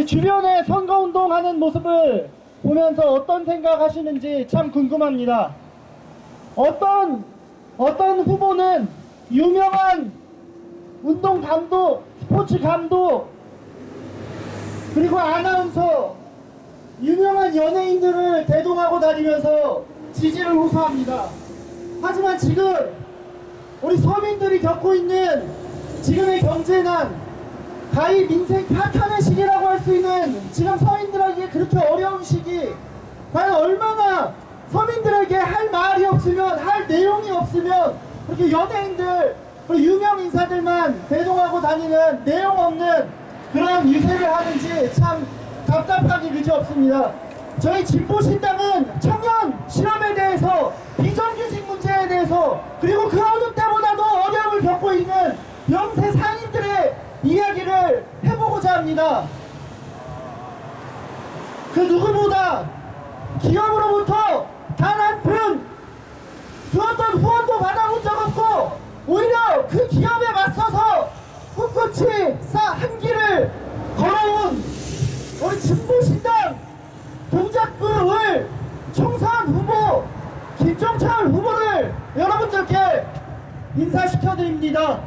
주변에 선거운동하는 모습을 보면서 어떤 생각하시는지 참 궁금합니다. 어떤 후보는 유명한 운동 감독, 스포츠 감독, 그리고 아나운서, 유명한 연예인들을 대동하고 다니면서 지지를 호소합니다. 하지만 지금 우리 서민들이 겪고 있는 지금의 경제난, 가히 민생 파탄의 시기라고 할 수 있는 지금 서민들에게 그렇게 어려운 시기, 과연 얼마나 서민들에게 할 말이 없으면, 할 내용이 없으면 그렇게 연예인들, 유명 인사들만 대동하고 다니는 내용 없는 그런 유세를 하는지 참 답답하기 그지없습니다. 저희 진보신당은 청년 실업에 대해서, 비정규직 문제에 대해서, 그리고 그 어느 때보다도 어려움을 겪고 있는 영세 상인들의 이야기를 해보고자 합니다. 그 누구보다 기업으로부터 단 한 푼 그 어떤 후원도 받아본 적 없고, 오히려 그 기업에 맞서서 꿋꿋이 한 길을 걸어온 우리 진보신당 동작구의 총선 후보 김종철 후보를 여러분들께 인사시켜드립니다.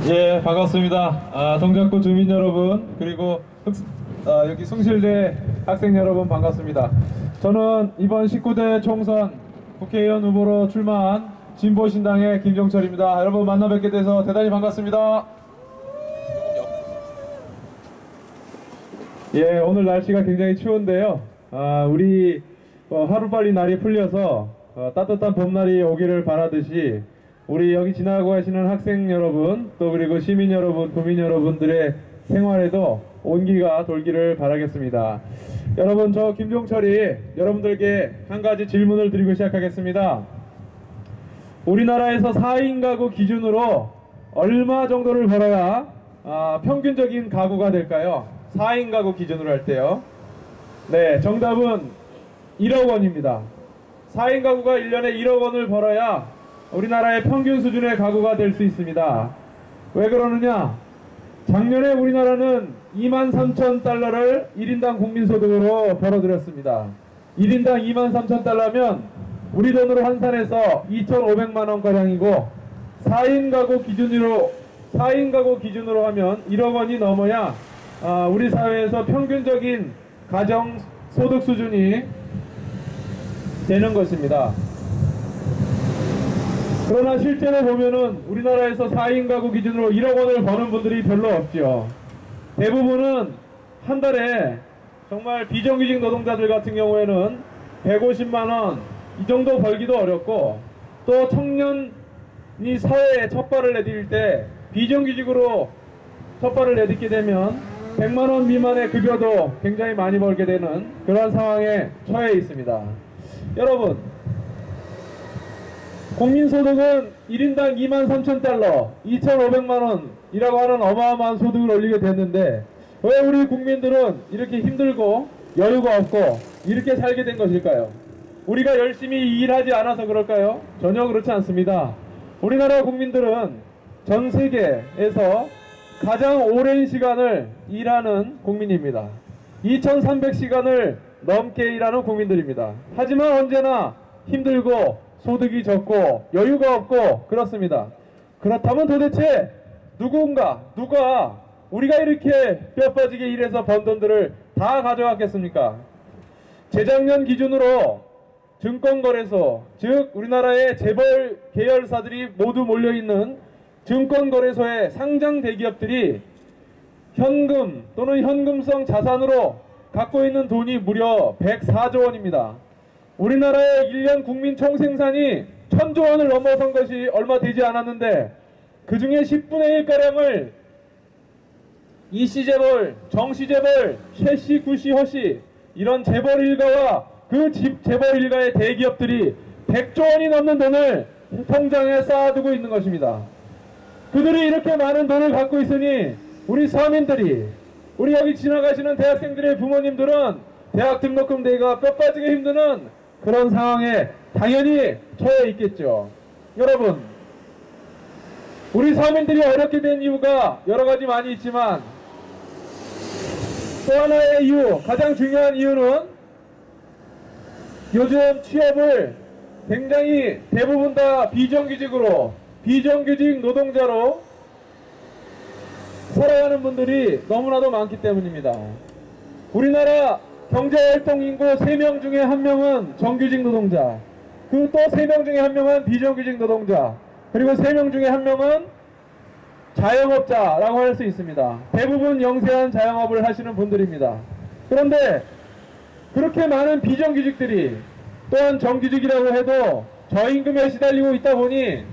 예, 반갑습니다. 동작구 주민 여러분, 그리고 여기 숭실대 학생 여러분 반갑습니다. 저는 이번 19대 총선 국회의원 후보로 출마한 진보신당의 김종철입니다. 여러분 만나 뵙게 돼서 대단히 반갑습니다. 예, 오늘 날씨가 굉장히 추운데요. 우리 하루빨리 날이 풀려서 따뜻한 봄날이 오기를 바라듯이 우리 여기 지나고 가시는 학생 여러분, 또 그리고 시민 여러분, 국민 여러분들의 생활에도 온기가 돌기를 바라겠습니다. 여러분, 저 김종철이 여러분들께 한 가지 질문을 드리고 시작하겠습니다. 우리나라에서 4인 가구 기준으로 얼마 정도를 벌어야 평균적인 가구가 될까요? 4인 가구 기준으로 할 때요. 네, 정답은 1억 원입니다. 4인 가구가 1년에 1억 원을 벌어야 우리나라의 평균 수준의 가구가 될 수 있습니다. 왜 그러느냐? 작년에 우리나라는 23,000달러를 1인당 국민소득으로 벌어들였습니다. 1인당 23,000달러면 우리 돈으로 환산해서 2,500만원가량이고 4인 가구 기준으로 하면 1억 원이 넘어야 우리 사회에서 평균적인 가정 소득 수준이 되는 것입니다. 그러나 실제로 보면은 우리나라에서 4인 가구 기준으로 1억 원을 버는 분들이 별로 없죠. 대부분은 한 달에 정말 비정규직 노동자들 같은 경우에는 150만원 이 정도 벌기도 어렵고, 또 청년이 사회에 첫 발을 내딜 때 비정규직으로 첫 발을 내딛게 되면 100만원 미만의 급여도 굉장히 많이 벌게 되는 그런 상황에 처해 있습니다. 여러분, 국민소득은 1인당 23,000달러, 2,500만원이라고 하는 어마어마한 소득을 올리게 됐는데 왜 우리 국민들은 이렇게 힘들고 여유가 없고 이렇게 살게 된 것일까요? 우리가 열심히 일하지 않아서 그럴까요? 전혀 그렇지 않습니다. 우리나라 국민들은 전 세계에서 가장 오랜 시간을 일하는 국민입니다. 2,300시간을 넘게 일하는 국민들입니다. 하지만 언제나 힘들고 소득이 적고 여유가 없고 그렇습니다. 그렇다면 도대체 누가 우리가 이렇게 뼈 빠지게 일해서 번 돈들을 다 가져갔겠습니까? 재작년 기준으로 증권거래소, 즉 우리나라의 재벌 계열사들이 모두 몰려있는 증권거래소의 상장 대기업들이 현금 또는 현금성 자산으로 갖고 있는 돈이 무려 104조 원입니다. 우리나라의 1년 국민 총생산이 1,000조 원을 넘어선 것이 얼마 되지 않았는데 그 중에 10분의 1가량을 이씨 재벌, 정씨 재벌, 최씨, 구씨, 허씨 이런 재벌 일가와 그 재벌 일가의 대기업들이 100조 원이 넘는 돈을 통장에 쌓아두고 있는 것입니다. 그들이 이렇게 많은 돈을 갖고 있으니 우리 서민들이, 우리 여기 지나가시는 대학생들의 부모님들은 대학 등록금 대기가 뼈빠지게 힘드는 그런 상황에 당연히 처해 있겠죠. 여러분, 우리 서민들이 어렵게 된 이유가 여러 가지 많이 있지만 또 하나의 이유, 가장 중요한 이유는 요즘 취업을 굉장히 대부분 다 비정규직으로, 비정규직 노동자로 살아가는 분들이 너무나도 많기 때문입니다. 우리나라 경제활동 인구 3명 중에 1명은 정규직 노동자, 그 또 3명 중에 1명은 비정규직 노동자, 그리고 3명 중에 1명은 자영업자라고 할 수 있습니다. 대부분 영세한 자영업을 하시는 분들입니다. 그런데 그렇게 많은 비정규직들이 또한 정규직이라고 해도 저임금에 시달리고 있다 보니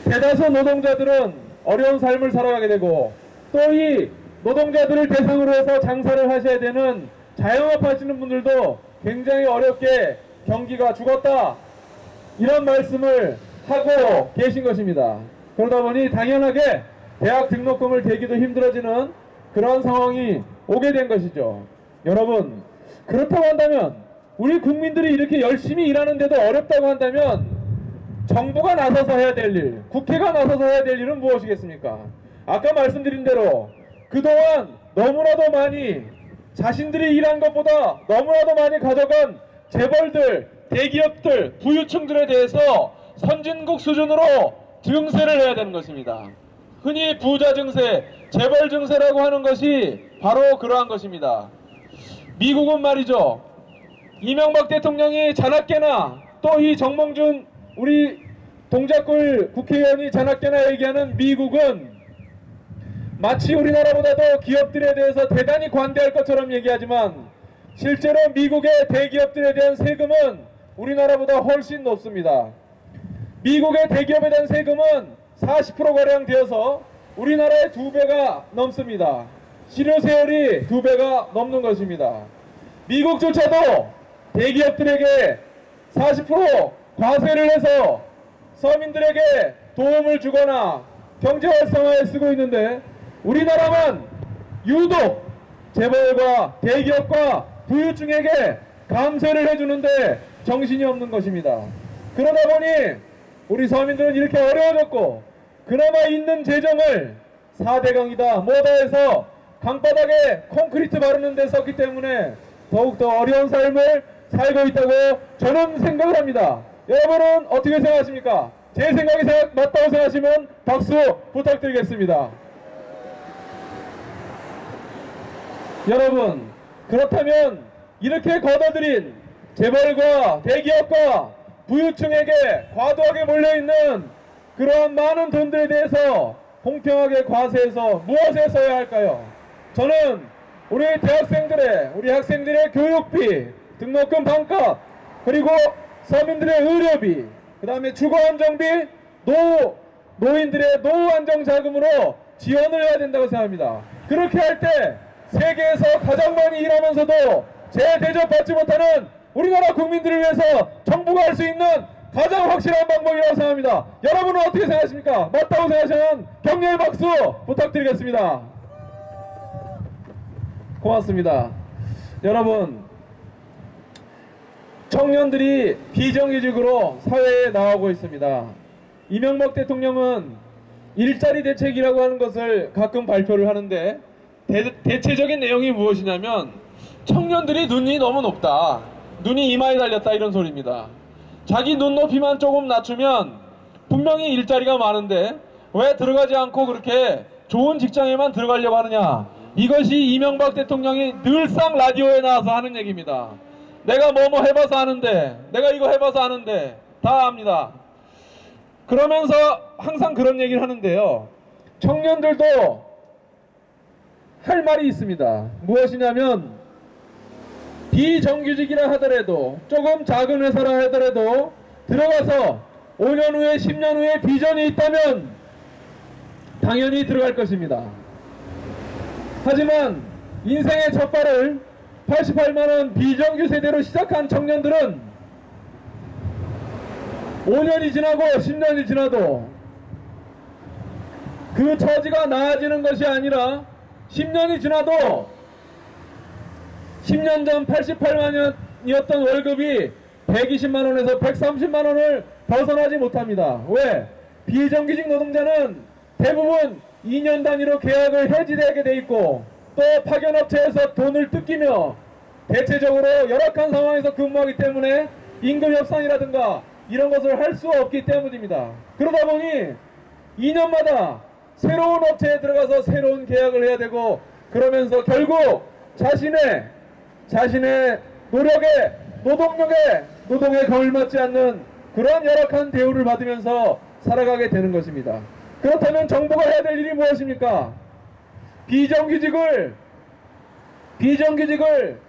대다수 노동자들은 어려운 삶을 살아가게 되고, 또 이 노동자들을 대상으로 해서 장사를 하셔야 되는 자영업 하시는 분들도 굉장히 어렵게 경기가 죽었다, 이런 말씀을 하고 계신 것입니다. 그러다 보니 당연하게 대학 등록금을 대기도 힘들어지는 그런 상황이 오게 된 것이죠. 여러분, 그렇다고 한다면, 우리 국민들이 이렇게 열심히 일하는데도 어렵다고 한다면 정부가 나서서 해야 될 일, 국회가 나서서 해야 될 일은 무엇이겠습니까? 아까 말씀드린 대로 그동안 너무나도 많이 자신들이 일한 것보다 너무나도 많이 가져간 재벌들, 대기업들, 부유층들에 대해서 선진국 수준으로 증세를 해야 되는 것입니다. 흔히 부자 증세, 재벌 증세라고 하는 것이 바로 그러한 것입니다. 미국은 말이죠, 이명박 대통령이 자나깨나, 또 이 정몽준 우리 동작골 국회의원이 자나깨나 얘기하는 미국은 마치 우리나라보다도 기업들에 대해서 대단히 관대할 것처럼 얘기하지만 실제로 미국의 대기업들에 대한 세금은 우리나라보다 훨씬 높습니다. 미국의 대기업에 대한 세금은 40%가량 되어서 우리나라의 2배가 넘습니다. 실효세율이 2배가 넘는 것입니다. 미국조차도 대기업들에게 40% 과세를 해서 서민들에게 도움을 주거나 경제활성화에 쓰고 있는데, 우리나라만 유독 재벌과 대기업과 부유층에게 감세를 해주는데 정신이 없는 것입니다. 그러다 보니 우리 서민들은 이렇게 어려워졌고, 그나마 있는 재정을 4대강이다 뭐다 해서 강바닥에 콘크리트 바르는 데 썼기 때문에 더욱더 어려운 삶을 살고 있다고 저는 생각을 합니다. 여러분은 어떻게 생각하십니까? 제 생각이 맞다고 생각하시면 박수 부탁드리겠습니다. 여러분, 그렇다면 이렇게 걷어들인 재벌과 대기업과 부유층에게 과도하게 몰려있는 그러한 많은 돈들에 대해서 공평하게 과세해서 무엇에 써야 할까요? 저는 우리 대학생들의, 우리 학생들의 교육비, 등록금 반값, 그리고 서민들의 의료비, 그 다음에 주거안정비, 노인들의 노후안정자금으로 지원을 해야 된다고 생각합니다. 그렇게 할 때 세계에서 가장 많이 일하면서도 재대접받지 못하는 우리나라 국민들을 위해서 정부가 할 수 있는 가장 확실한 방법이라고 생각합니다. 여러분은 어떻게 생각하십니까? 맞다고 생각하시면 격려의 박수 부탁드리겠습니다. 고맙습니다. 여러분, 청년들이 비정규직으로 사회에 나오고 있습니다. 이명박 대통령은 일자리 대책이라고 하는 것을 가끔 발표를 하는데 대체적인 내용이 무엇이냐면 청년들이 눈이 너무 높다, 눈이 이마에 달렸다, 이런 소리입니다. 자기 눈높이만 조금 낮추면 분명히 일자리가 많은데 왜 들어가지 않고 그렇게 좋은 직장에만 들어가려고 하느냐, 이것이 이명박 대통령이 늘상 라디오에 나와서 하는 얘기입니다. 내가 뭐뭐 해봐서 아는데, 내가 이거 해봐서 아는데 다 압니다. 그러면서 항상 그런 얘기를 하는데요, 청년들도 할 말이 있습니다. 무엇이냐면 비정규직이라 하더라도, 조금 작은 회사라 하더라도 들어가서 5년 후에 10년 후에 비전이 있다면 당연히 들어갈 것입니다. 하지만 인생의 첫 발을 88만원 비정규 세대로 시작한 청년들은 5년이 지나고 10년이 지나도 그 처지가 나아지는 것이 아니라 10년이 지나도 10년 전 88만원이었던 월급이 120만원에서 130만원을 벗어나지 못합니다. 왜? 비정규직 노동자는 대부분 2년 단위로 계약을 해지되게 돼 있고 또 파견업체에서 돈을 뜯기며 대체적으로 열악한 상황에서 근무하기 때문에 임금 협상이라든가 이런 것을 할 수 없기 때문입니다. 그러다 보니 2년마다 새로운 업체에 들어가서 새로운 계약을 해야 되고 그러면서 결국 자신의 노력에 노동에 걸맞지 않는 그런 열악한 대우를 받으면서 살아가게 되는 것입니다. 그렇다면 정부가 해야 될 일이 무엇입니까? 비정규직을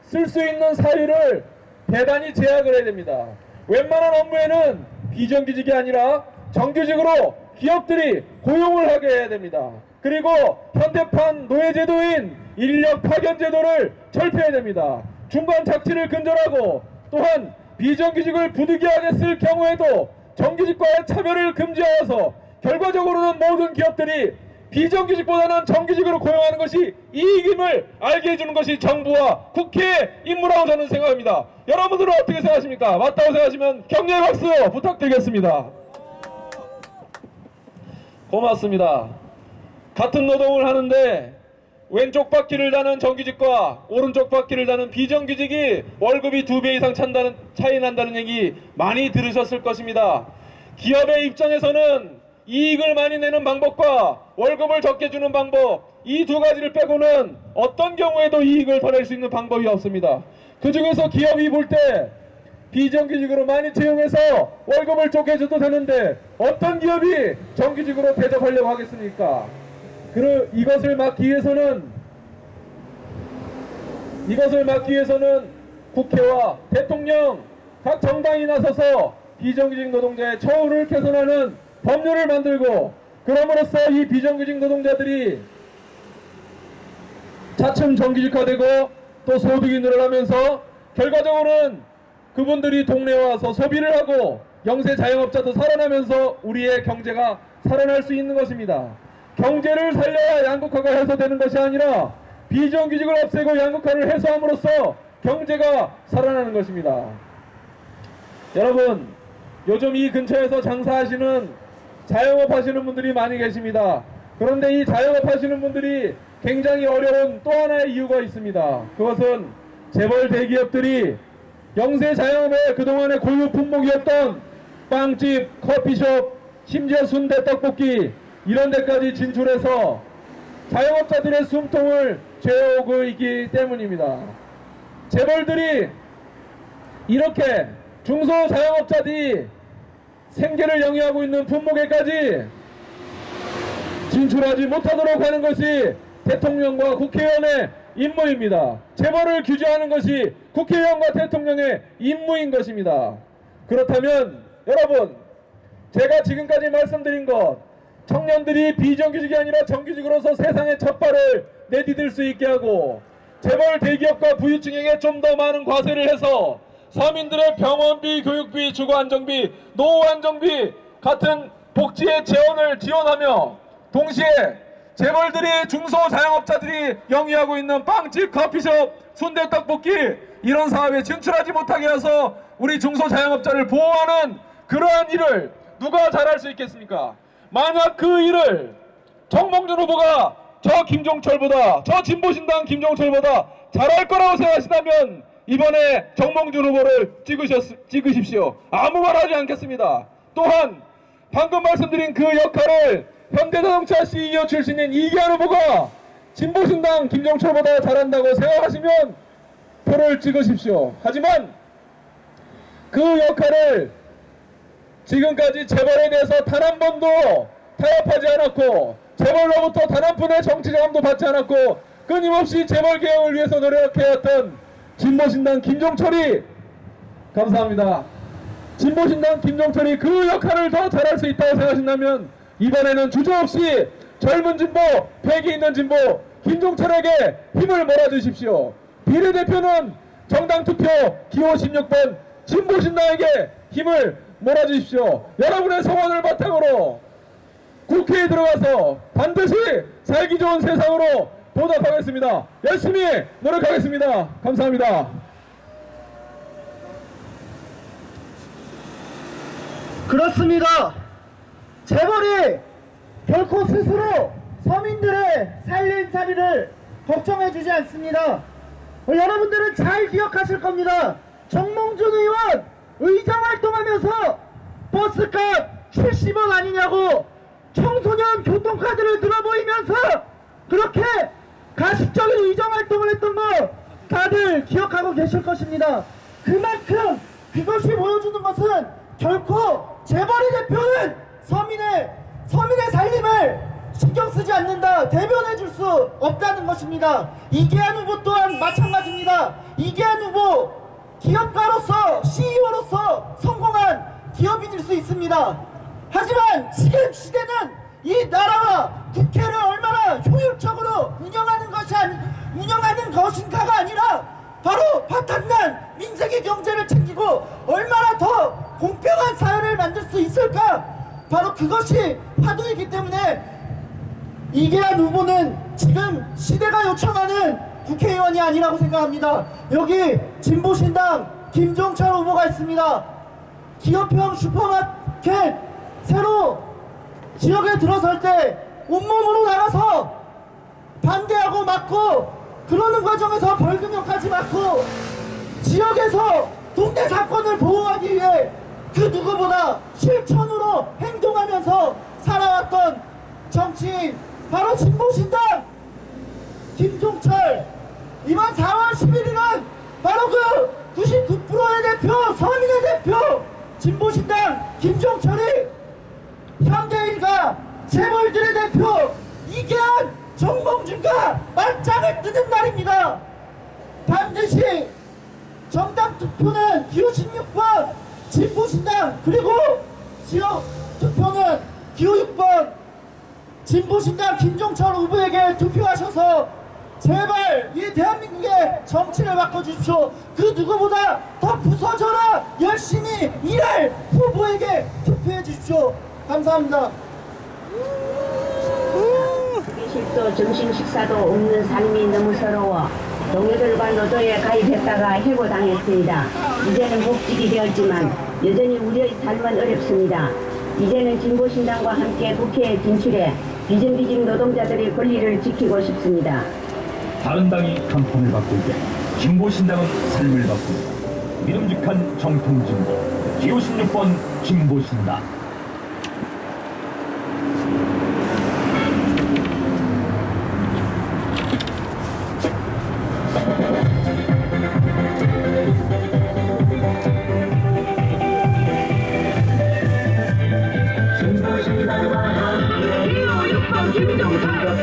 쓸 수 있는 사유를 대단히 제약을 해야 됩니다. 웬만한 업무에는 비정규직이 아니라 정규직으로 기업들이 고용을 하게 해야 됩니다. 그리고 현대판 노예제도인 인력 파견제도를 철폐해야 됩니다. 중간 착취를 근절하고 또한 비정규직을 부득이하게 쓸 경우에도 정규직과의 차별을 금지하여서 결과적으로는 모든 기업들이 비정규직보다는 정규직으로 고용하는 것이 이익임을 알게 해주는 것이 정부와 국회의 임무라고 저는 생각합니다. 여러분들은 어떻게 생각하십니까? 맞다고 생각하시면 격려의 박수 부탁드리겠습니다. 고맙습니다. 같은 노동을 하는데 왼쪽 바퀴를 다는 정규직과 오른쪽 바퀴를 다는 비정규직이 월급이 2배 이상 차이 난다는 얘기 많이 들으셨을 것입니다. 기업의 입장에서는 이익을 많이 내는 방법과 월급을 적게 주는 방법, 이 두 가지를 빼고는 어떤 경우에도 이익을 더 낼 수 있는 방법이 없습니다. 그 중에서 기업이 볼 때 비정규직으로 많이 채용해서 월급을 적게 줘도 되는데 어떤 기업이 정규직으로 대접하려고 하겠습니까? 이것을 막기 위해서는 국회와 대통령, 각 정당이 나서서 비정규직 노동자의 처우를 개선하는 법률을 만들고 그럼으로써 이 비정규직 노동자들이 차츰 정규직화되고 또 소득이 늘어나면서 결과적으로는 그분들이 동네에 와서 소비를 하고 영세 자영업자도 살아나면서 우리의 경제가 살아날 수 있는 것입니다. 경제를 살려야 양극화가 해소되는 것이 아니라 비정규직을 없애고 양극화를 해소함으로써 경제가 살아나는 것입니다. 여러분, 요즘 이 근처에서 장사하시는 자영업 하시는 분들이 많이 계십니다. 그런데 이 자영업 하시는 분들이 굉장히 어려운 또 하나의 이유가 있습니다. 그것은 재벌 대기업들이 영세 자영업의 그동안의 고유 품목이었던 빵집, 커피숍, 심지어 순대, 떡볶이 이런 데까지 진출해서 자영업자들의 숨통을 죄어오고 있기 때문입니다. 재벌들이 이렇게 중소자영업자들이 생계를 영위하고 있는 품목에까지 진출하지 못하도록 하는 것이 대통령과 국회의원의 임무입니다. 재벌을 규제하는 것이 국회의원과 대통령의 임무인 것입니다. 그렇다면 여러분, 제가 지금까지 말씀드린 것, 청년들이 비정규직이 아니라 정규직으로서 세상의 첫발을 내디딜 수 있게 하고 재벌 대기업과 부유층에게 좀 더 많은 과세를 해서 서민들의 병원비, 교육비, 주거안정비, 노후안정비 같은 복지의 재원을 지원하며 동시에 재벌들이 중소자영업자들이 영위하고 있는 빵집, 커피숍, 순대, 떡볶이 이런 사업에 진출하지 못하게 해서 우리 중소자영업자를 보호하는 그러한 일을 누가 잘할 수 있겠습니까? 만약 그 일을 정몽준 후보가 저 김종철보다, 저 진보신당 김종철보다 잘할 거라고 생각하신다면 이번에 정몽준 후보를 찍으십시오. 아무 말 하지 않겠습니다. 또한 방금 말씀드린 그 역할을 현대자동차 CEO 출신인 이기환 후보가 진보신당 김종철보다 잘한다고 생각하시면 표를 찍으십시오. 하지만 그 역할을 지금까지 재벌에 대해서 단 한 번도 타협하지 않았고 재벌로부터 단 한 푼의 정치자금도 받지 않았고 끊임없이 재벌개혁을 위해서 노력해왔던 진보신당 김종철이, 감사합니다. 진보신당 김종철이 그 역할을 더 잘할 수 있다고 생각하신다면 이번에는 주저없이 젊은 진보, 패기 있는 진보 김종철에게 힘을 몰아주십시오. 비례대표는 정당투표 기호 16번 진보신당에게 힘을 몰아주십시오. 여러분의 성원을 바탕으로 국회에 들어가서 반드시 살기 좋은 세상으로 보답하겠습니다. 열심히 노력하겠습니다. 감사합니다. 그렇습니다. 재벌이 결코 스스로 서민들의 살림살이를 걱정해주지 않습니다. 여러분들은 잘 기억하실 겁니다. 정몽준 의원 의정 활동하면서 버스값 70원 아니냐고 청소년 교통카드를 들어보이면서 그렇게 가식적인 의정 활동을 했던 거 다들 기억하고 계실 것입니다. 그만큼 그것이 보여주는 것은 결코 재벌의 대표는 서민의 살림을 신경 쓰지 않는다, 대변해 줄 수 없다는 것입니다. 이계한 후보 또한 마찬가지입니다. 이계한 후보 기업가로서 CEO로서 성공한 기업인일 수 있습니다. 하지만 지금 시대는 이 나라와 국회를 얼마나 효율적으로 운영하는 것인가가 아니라 바로 파탄난 민생의 경제를 챙기고 얼마나 더 공평한 사회를 만들 수 있을까, 바로 그것이 화두이기 때문에 이계한 후보는 지금 시대가 요청하는 국회의원이 아니라고 생각합니다. 여기 진보신당 김종철 후보가 있습니다. 기업형 슈퍼마켓 새로 지역에 들어설 때 온몸으로 나가서 반대하고 막고 그러는 과정에서 벌금형까지 맞고 지역에서 동네 사건을 보호하기 위해 그 누구보다 실천으로 행동하면서 살아왔던 정치인, 바로 진보신당 김종철. 이번 4월 11일은 바로 그 99%의 대표, 서민의 대표 진보신당 김종철이 현대인과 재벌들의 대표 이계한, 정몽준과 맞짱을 뜨는 날입니다. 반드시 정당 투표는 기호 16번 진보신당, 그리고 지역 투표는 기호 6번 진보신당 김종철 후보에게 투표하셔서 제발 이 대한민국의 정치를 바꿔주십시오. 그 누구보다 더 부서져라 열심히 일할 후보에게 투표해 주십시오. 감사합니다. 식도 점심 식사도 없는 삶이 너무 서러워 동료들과 노조에 가입했다가 해고당했습니다. 이제는 복직이 되었지만 여전히 우리의 삶은 어렵습니다. 이제는 진보신당과 함께 국회에 진출해 비정규직 노동자들의 권리를 지키고 싶습니다. 다른 당이 간판을 바꿀 때 진보신당은 삶을 바꿉니다. 믿음직한 정통진보 기호 16번 진보신당.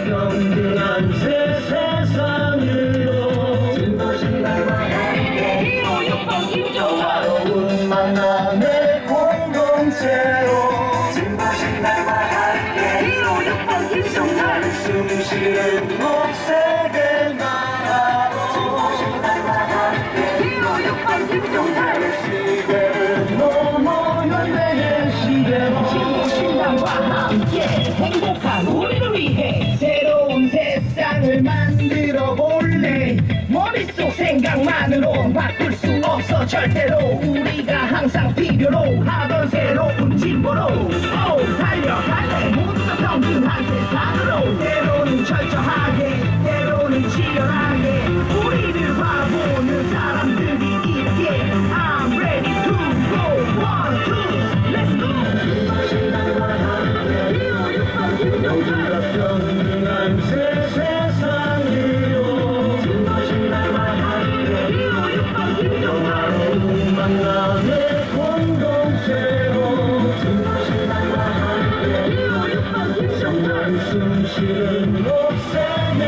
평등한 세상으로 진보신당과 함께 새로운 만남의 공동체로 진보신당과 함께 숨쉬는 녹색의 나라로 진보신당과 함께 시대를 넘어 연대의 시대로 진보신당과 함께 행복한 우리를 위해 새로운 세상을 만들어 볼래. 머릿속 생각만으로 바꿀 수 없어 절대로. 우리가 항상 필요로 하던 새로운 진보로 달려갈래. 모두 다 평등한 세상으로. 때로는 철저하게 때로는 치열하게 우리를 바라보는 사람들이 있게. I'm ready to go. 1, 2, let's go. 모두가 평등한 세상으로 진보신당과 함께 평화로운 만남의 공동체로 진보신당과 함께 정말 숨쉬는 녹색의